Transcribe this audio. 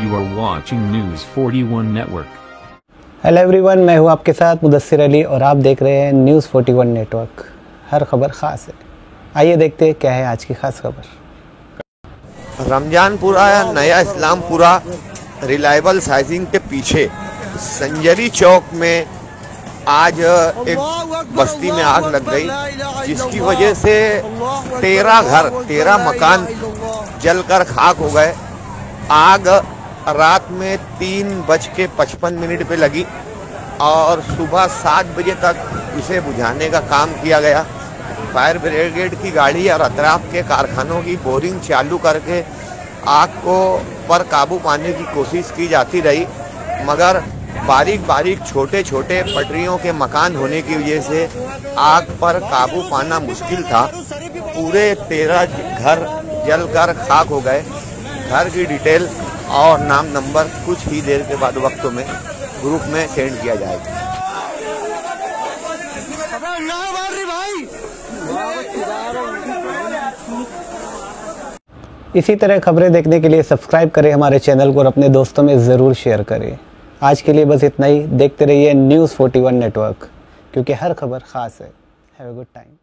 You are watching News 41 Network. Hello everyone, मैं हूं आपके साथ मुदस्सिर अली और आप देख रहे हैं न्यूज़ 41 नेटवर्क। हर खबर ख़ास है। आइए देखते हैं क्या है आज की खास खबर। रमजानपुरा या नया इस्लामपुरा रिलायबल साइजिंग के पीछे संजरी चौक में आज एक बस्ती में आग लग गई, जिसकी वजह से 13 मकान जलकर खाक हो गए। आग रात में 3:55 पे लगी और सुबह 7 बजे तक इसे बुझाने का काम किया गया। फायर ब्रिगेड की गाड़ी और अतराफ के कारखानों की बोरिंग चालू करके आग को पर काबू पाने की कोशिश की जाती रही, मगर बारीक छोटे पटरियों के मकान होने की वजह से आग पर काबू पाना मुश्किल था। पूरे 13 घर जलकर खाक हो गए। घर की डिटेल और नाम नंबर कुछ ही देर के बाद वक्त में ग्रुप में सेंड किया जाएगा। इसी तरह खबरें देखने के लिए सब्सक्राइब करें हमारे चैनल को और अपने दोस्तों में ज़रूर शेयर करें। आज के लिए बस इतना ही। देखते रहिए न्यूज़ 41 नेटवर्क, क्योंकि हर खबर ख़ास है। Have a good time.